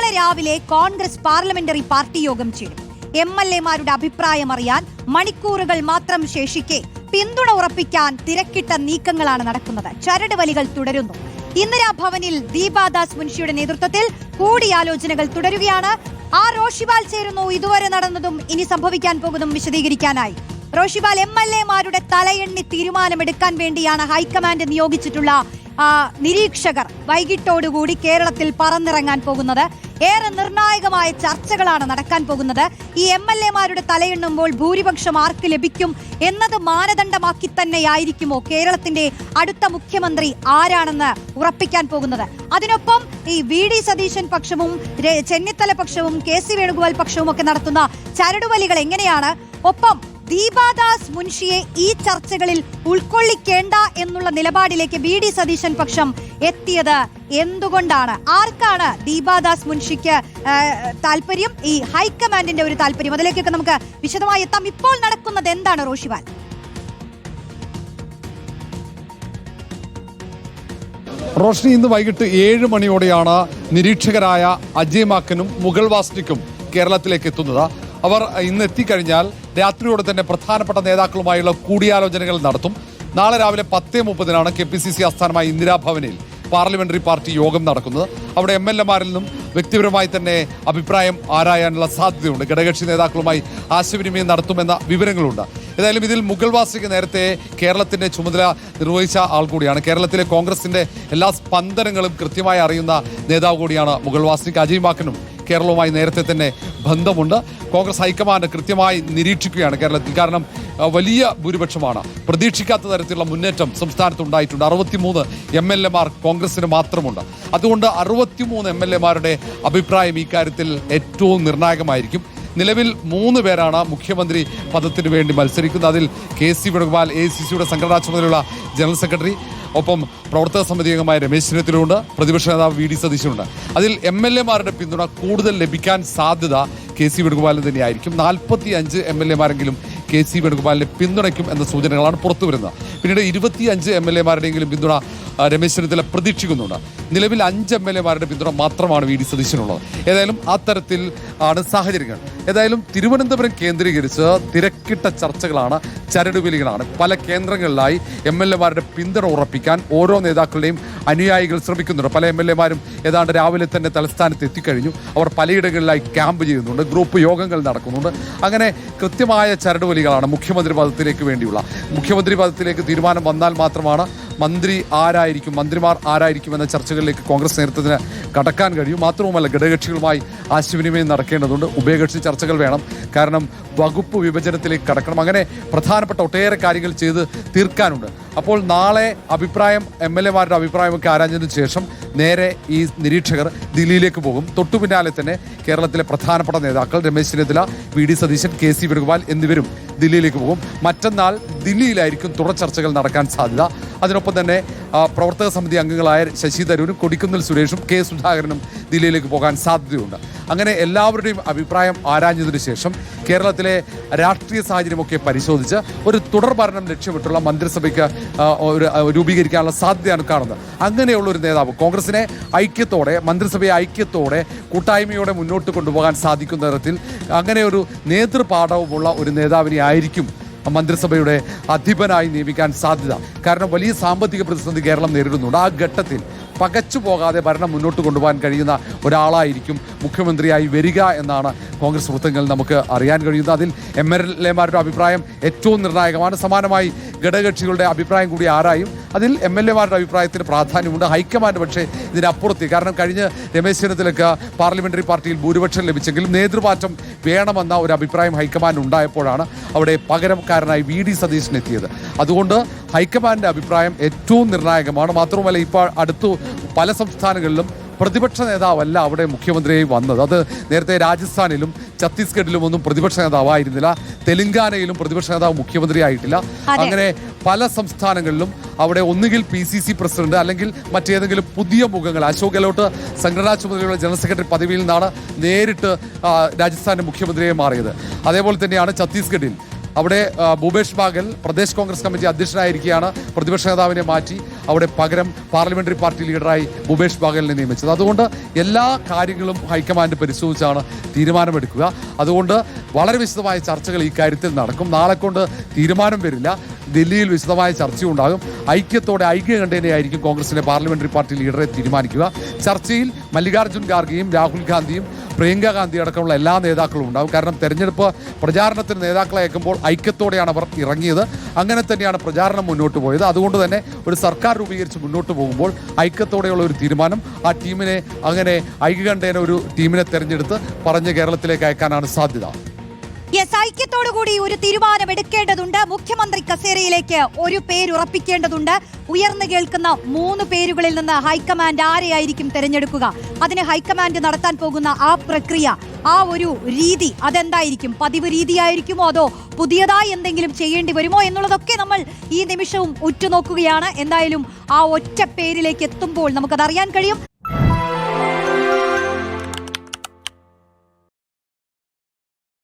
നാളെ രാവിലെ Congress parliamentary party യോഗം ചേരും. MLA-മാരുടെ അഭിപ്രായം അറിയാൻ മണിക്കൂറുകൾ മാത്രം ശേഷിക്കെ പിന്തുണ ഉറപ്പിക്കാൻ തിരക്കിട്ട നീക്കങ്ങളാണ് നടക്കുന്നത്. ചരട് വലികൾ തുടരുന്നു. ഇന്ദിരാഭവനിൽ ദീപാദാസ് മുൻഷിയുടെ നേതൃത്വത്തിൽ കൂടിയാലോചനകൾ തുടരുകയാണ്. റോഷിപാൽ ചേരുന്നു. ഇതുവരെ നടന്നതും ഇനി സംഭവിക്കാൻ പോകുന്നതും വിശദീകരിക്കാനായി. റോഷിപാൽ, MLA-മാരുടെ തലയെണ്ണി തീരുമാനമെടുക്കാൻ വേണ്ടിയാണ് ഹൈക്കമാൻഡ് നിയോഗിച്ചിട്ടുള്ള നിരീക്ഷകർ വൈകിട്ടോടുകൂടി കേരളത്തിൽ പറന്നിറങ്ങാൻ പോകുന്നത്. ഏറെ നിർണായകമായ ചർച്ചകളാണ് നടക്കാൻ പോകുന്നത്. ഈ MLA-മാരുടെ തലയെണ്ണുമ്പോൾ ഭൂരിപക്ഷം ആർക്ക് ലഭിക്കും എന്നത് മാനദണ്ഡമാക്കി തന്നെയായിരിക്കുമോ കേരളത്തിന്റെ അടുത്ത മുഖ്യമന്ത്രി ആരാണെന്ന് ഉറപ്പിക്കാൻ പോകുന്നത്? അതിനൊപ്പം ഈ VD സതീശൻ പക്ഷവും ചെന്നിത്തല പക്ഷവും KC വേണുഗോപാൽ പക്ഷവും ഒക്കെ നടത്തുന്ന ചരടുവലികൾ എങ്ങനെയാണ്? ഒപ്പം ദീപാദാസ് മുൻഷിയെ ഈ ചർച്ചകളിൽ ഉൾക്കൊള്ളിക്കേണ്ട എന്നുള്ള നിലപാടിലേക്ക് VD സതീശൻ പക്ഷം എത്തിയത് എന്തുകൊണ്ടാണ്? ആർക്കാണ് ദീപാദാസ് മുൻഷിക്ക് താല്പര്യം, ഈ ഹൈക്കമാൻഡിന്റെ ഒരു താല്പര്യം? അതിലേക്കൊക്കെ നമുക്ക് വിശദമായി എത്താം. ഇപ്പോൾ നടക്കുന്നത് എന്താണ് റോഷിപാൽ? റോഷ്നി, ഇന്ന് വൈകിട്ട് 7 മണിയോടെയാണ് നിരീക്ഷകരായ അജയ് മാക്കനും മുഗൾ വാസ്നിക്കും കേരളത്തിലേക്ക് എത്തുന്നത്. അവർ ഇന്ന് എത്തിക്കഴിഞ്ഞാൽ രാത്രിയോടെ തന്നെ പ്രധാനപ്പെട്ട നേതാക്കളുമായുള്ള കൂടിയാലോചനകൾ നടത്തും. നാളെ രാവിലെ 10:30 KPCC ആസ്ഥാനമായ ഇന്ദിരാഭവനിൽ പാർലമെന്ററി പാർട്ടി യോഗം നടക്കുന്നത്. അവിടെ MLA-മാരിൽ നിന്നും വ്യക്തിപരമായി തന്നെ അഭിപ്രായം ആരായാനുള്ള സാധ്യതയുണ്ട്. ഘടകകക്ഷി നേതാക്കളുമായി ആശയവിനിമയം നടത്തുമെന്ന വിവരങ്ങളുണ്ട്. ഏതായാലും ഇതിൽ മുഗൾ വാസ്നിക്ക് നേരത്തെ കേരളത്തിന്റെ ചുമതല നിർവഹിച്ച ആൾ കൂടിയാണ്. കേരളത്തിലെ കോൺഗ്രസിന്റെ എല്ലാ സ്പന്ദനങ്ങളും കൃത്യമായി അറിയുന്ന നേതാവ് കൂടിയാണ് മുഗൾ വാസ്നിക്ക്. അജയ് മാക്കനും കേരളവുമായി നേരത്തെ തന്നെ ബന്ധമുണ്ട്. കോൺഗ്രസ് ഹൈക്കമാൻഡ് കൃത്യമായി നിരീക്ഷിക്കുകയാണ് കേരളത്തിൽ. കാരണം വലിയ ഭൂരിപക്ഷമാണ്. പ്രതീക്ഷിക്കാത്ത തരത്തിലുള്ള മുന്നേറ്റം സംസ്ഥാനത്ത് ഉണ്ടായിട്ടുണ്ട്. 63 MLA-മാർ കോൺഗ്രസിന് മാത്രമുണ്ട്. അതുകൊണ്ട് 63 MLA-മാരുടെ അഭിപ്രായം ഈ കാര്യത്തിൽ ഏറ്റവും നിർണായകമായിരിക്കും. നിലവിൽ 3 പേരാണ് മുഖ്യമന്ത്രി പദത്തിന് വേണ്ടി മത്സരിക്കുന്നത്. അതിൽ KC വേണുഗോപാൽ, AICC-യുടെ സംഘടനാ ചുമതലയുള്ള ജനറൽ സെക്രട്ടറി, ഒപ്പം പ്രവർത്തക സമിതി അംഗമായ രമേശ് ചെന്നിത്തലയുണ്ട്, പ്രതിപക്ഷ നേതാവ് VD സതീശനുണ്ട്. അതിൽ MLA-മാരുടെ പിന്തുണ കൂടുതൽ ലഭിക്കാൻ സാധ്യത KC വേണുഗോപാലിന് തന്നെയായിരിക്കും. 45 MLA-മാരെങ്കിലും KC വേണുഗോപാലിനെ പിന്തുണയ്ക്കും എന്ന സൂചനകളാണ് പുറത്തു വരുന്നത്. പിന്നീട് 25 MLA-മാരുടെയെങ്കിലും പിന്തുണ രമേശ് ചെന്നിത്തല പ്രതീക്ഷിക്കുന്നുണ്ട്. നിലവിൽ 5 MLA-മാരുടെ പിന്തുണ മാത്രമാണ് VD സതീശനുള്ളത്. ഏതായാലും ആ തരത്തിൽ ആണ് സാഹചര്യങ്ങൾ. ഏതായാലും തിരുവനന്തപുരം കേന്ദ്രീകരിച്ച് തിരക്കിട്ട ചർച്ചകളാണ്, ചരടുവലികളാണ്. പല കേന്ദ്രങ്ങളിലായി MLA-മാരുടെ പിന്തുണ ഉറപ്പിക്കാൻ ഓരോ നേതാക്കളുടെയും അനുയായികൾ ശ്രമിക്കുന്നുണ്ട്. പല MLA-മാരും ഏതാണ്ട് രാവിലെ തന്നെ തലസ്ഥാനത്ത് എത്തിക്കഴിഞ്ഞു. അവർ പലയിടങ്ങളിലായി ക്യാമ്പ് ചെയ്യുന്നുണ്ട്, ഗ്രൂപ്പ് യോഗങ്ങൾ നടക്കുന്നുണ്ട്. അങ്ങനെ കൃത്യമായ ചരടുവലികളാണ് മുഖ്യമന്ത്രി പദത്തിലേക്ക് വേണ്ടിയുള്ള. മുഖ്യമന്ത്രി പദത്തിലേക്ക് തീരുമാനം വന്നാൽ മാത്രമാണ് മന്ത്രിമാർ ആരായിരിക്കും എന്ന ചർച്ചകളിലേക്ക് കോൺഗ്രസ് നേതൃത്വത്തിന് കടക്കാൻ കഴിയും. മാത്രവുമല്ല, ഘടകകക്ഷികളുമായി ആശയവിനിമയം നടക്കേണ്ടതുണ്ട്. ഉഭയകക്ഷി ചർച്ചകൾ വേണം. കാരണം വകുപ്പ് വിഭജനത്തിലേക്ക് കടക്കണം. അങ്ങനെ പ്രധാനപ്പെട്ട ഒട്ടേറെ കാര്യങ്ങൾ ചെയ്ത് തീർക്കാനുണ്ട്. അപ്പോൾ നാളെ MLA-മാരുടെ അഭിപ്രായമൊക്കെ ആരാഞ്ഞതിനു ശേഷം നേരെ ഈ നിരീക്ഷകർ ദില്ലിയിലേക്ക് പോകും. തൊട്ടു പിന്നാലെ തന്നെ കേരളത്തിലെ പ്രധാനപ്പെട്ട നേതാക്കൾ രമേശ് ചെന്നിത്തല, VD സതീശൻ, KC വേണുഗോപാൽ എന്നിവരും ദില്ലിയിലേക്ക് പോകും. മറ്റന്നാൾ ദില്ലിയിലായിരിക്കും തുടർ ചർച്ചകൾ നടക്കാൻ സാധ്യത. അതിനൊപ്പം തന്നെ പ്രവർത്തക സമിതി അംഗങ്ങളായ ശശി തരൂരും കൊടിക്കുന്നിൽ സുരേഷും K സുധാകരനും ദില്ലിയിലേക്ക് പോകാൻ സാധ്യതയുണ്ട്. അങ്ങനെ എല്ലാവരുടെയും അഭിപ്രായം ആരാഞ്ഞതിനു ശേഷം കേരളത്തിലെ രാഷ്ട്രീയ സാഹചര്യമൊക്കെ പരിശോധിച്ച് ഒരു തുടർ ഭരണം ലക്ഷ്യമിട്ടുള്ള മന്ത്രിസഭയ്ക്ക് രൂപീകരിക്കാനുള്ള സാധ്യതയാണ് കാണുന്നത്. അങ്ങനെയുള്ള ഒരു നേതാവ് കോൺഗ്രസിനെ ഐക്യത്തോടെ, മന്ത്രിസഭയെ ഐക്യത്തോടെ, കൂട്ടായ്മയോടെ മുന്നോട്ട് കൊണ്ടുപോകാൻ സാധിക്കുന്ന തരത്തിൽ അങ്ങനെ ഒരു നേതൃപാഠവുമുള്ള ഒരു നേതാവിനെ ആയിരിക്കും മന്ത്രിസഭയുടെ അധിപനായി നിയമിക്കാൻ സാധ്യത. കാരണം വലിയ സാമ്പത്തിക പ്രതിസന്ധി കേരളം നേരിടുന്നുണ്ട്. ആ ഘട്ടത്തിൽ പകച്ചു പോകാതെ ഭരണം മുന്നോട്ട് കൊണ്ടുപോകാൻ കഴിയുന്ന ഒരാളായിരിക്കും മുഖ്യമന്ത്രിയായി വരിക എന്നാണ് കോൺഗ്രസ് വൃത്തങ്ങളിൽ നമുക്ക് അറിയാൻ കഴിയുന്നത്. അതിൽ MLA-മാരുടെ അഭിപ്രായം ഏറ്റവും നിർണായകമാണ്. സമാനമായി ഘടകകക്ഷികളുടെ അഭിപ്രായം കൂടി ആരായും. അതിൽ MLA-മാരുടെ അഭിപ്രായത്തിന് പ്രാധാന്യമുണ്ട്. ഹൈക്കമാൻഡ് പക്ഷേ ഇതിനപ്പുറത്ത്, കാരണം കഴിഞ്ഞ് രമേശ് ചെന്നിത്തലയ്ക്ക് പാർലമെന്ററി പാർട്ടിയിൽ ഭൂരിപക്ഷം ലഭിച്ചെങ്കിലും നേതൃമാറ്റം വേണമെന്ന ഒരു അഭിപ്രായം ഹൈക്കമാൻഡ് ഉണ്ടായപ്പോഴാണ് അവിടെ പകരക്കാരനായി VD സതീശൻ എത്തിയത്. അതുകൊണ്ട് ഹൈക്കമാൻഡിന്റെ അഭിപ്രായം ഏറ്റവും നിർണായകമാണ്. മാത്രവുമല്ല, ഇപ്പോൾ അടുത്തു പല സംസ്ഥാനങ്ങളിലും പ്രതിപക്ഷ നേതാവല്ല അവിടെ മുഖ്യമന്ത്രിയായി വന്നത്. അത് നേരത്തെ രാജസ്ഥാനിലും ഛത്തീസ്ഗഡിലും ഒന്നും പ്രതിപക്ഷ നേതാവായിരുന്നില്ല. തെലങ്കാനയിലും പ്രതിപക്ഷ നേതാവ് മുഖ്യമന്ത്രിയായിട്ടില്ല. അങ്ങനെ പല സംസ്ഥാനങ്ങളിലും അവിടെ ഒന്നുകിൽ PCC പ്രസിഡന്റ് അല്ലെങ്കിൽ മറ്റേതെങ്കിലും പുതിയ മുഖങ്ങൾ. അശോക് ഗെഹ്ലോട്ട് സംഘടനാ ചുമതലയുള്ള ജനറൽ സെക്രട്ടറി പദവിയിൽ നിന്നാണ് നേരിട്ട് രാജസ്ഥാന്റെ മുഖ്യമന്ത്രിയെ മാറിയത്. അതേപോലെ തന്നെയാണ് ഛത്തീസ്ഗഡിൽ അവിടെ ഭൂപേഷ് ബാഗൽ പ്രദേശ് കോൺഗ്രസ് കമ്മിറ്റി അധ്യക്ഷനായിരിക്കുകയാണ് പ്രതിപക്ഷ നേതാവിനെ മാറ്റി അവിടെ പകരം പാർലമെന്ററി പാർട്ടി ലീഡറായി ഭൂപേഷ് ബാഗലിനെ നിയമിച്ചത്. അതുകൊണ്ട് എല്ലാ കാര്യങ്ങളും ഹൈക്കമാൻഡ് പരിശോധിച്ചാണ് തീരുമാനമെടുക്കുക. അതുകൊണ്ട് വളരെ വിശദമായ ചർച്ചകൾ ഈ കാര്യത്തിൽ നടക്കും. നാളെ കൊണ്ട് തീരുമാനം വരില്ല. ദില്ലിയിൽ വിശദമായ ചർച്ചയുണ്ടാകും. ഐക്യത്തോടെ ഐക്യകണ്ഠേനയായിരിക്കും കോൺഗ്രസിന്റെ പാർലമെന്ററി പാർട്ടി ലീഡറെ തീരുമാനിക്കുക. ചർച്ചയിൽ മല്ലികാർജ്ജുൻ ഖാർഗെയും രാഹുൽ ഗാന്ധിയും പ്രിയങ്ക ഗാന്ധി അടക്കമുള്ള എല്ലാ നേതാക്കളും ഉണ്ടാകും. കാരണം തെരഞ്ഞെടുപ്പ് പ്രചാരണത്തിന് നേതാക്കളെ അയക്കുമ്പോൾ ഐക്യത്തോടെയാണ് അവർ ഇറങ്ങിയത്. അങ്ങനെ തന്നെയാണ് പ്രചാരണം മുന്നോട്ട് പോയത്. അതുകൊണ്ട് തന്നെ ഒരു സർക്കാർ രൂപീകരിച്ച് മുന്നോട്ട് പോകുമ്പോൾ ഐക്യത്തോടെയുള്ള ഒരു തീരുമാനം ആ ടീമിനെ അങ്ങനെ ഐക്യകണ്ഠേന ഒരു ടീമിനെ തെരഞ്ഞെടുത്ത് പറഞ്ഞ് കേരളത്തിലേക്ക് അയക്കാനാണ് സാധ്യത. യെസ്, ഐക്യത്തോടുകൂടി ഒരു തീരുമാനം എടുക്കേണ്ടതുണ്ട്. മുഖ്യമന്ത്രി കസേരയിലേക്ക് ഒരു പേര് ഉറപ്പിക്കേണ്ടതുണ്ട്. ഉയർന്നു കേൾക്കുന്ന 3 പേരുകളിൽ നിന്ന് ഹൈക്കമാൻഡ് ആരെയായിരിക്കും തെരഞ്ഞെടുക്കുക? അതിന് ഹൈക്കമാൻഡ് നടത്താൻ പോകുന്ന ആ പ്രക്രിയ, ആ ഒരു രീതി അതെന്തായിരിക്കും? പതിവ് രീതിയായിരിക്കുമോ അതോ പുതിയതായി എന്തെങ്കിലും ചെയ്യേണ്ടി വരുമോ എന്നുള്ളതൊക്കെ നമ്മൾ ഈ നിമിഷവും ഉറ്റുനോക്കുകയാണ്. എന്തായാലും ആ ഒറ്റ പേരിലേക്ക് എത്തുമ്പോൾ നമുക്കത് അറിയാൻ കഴിയും.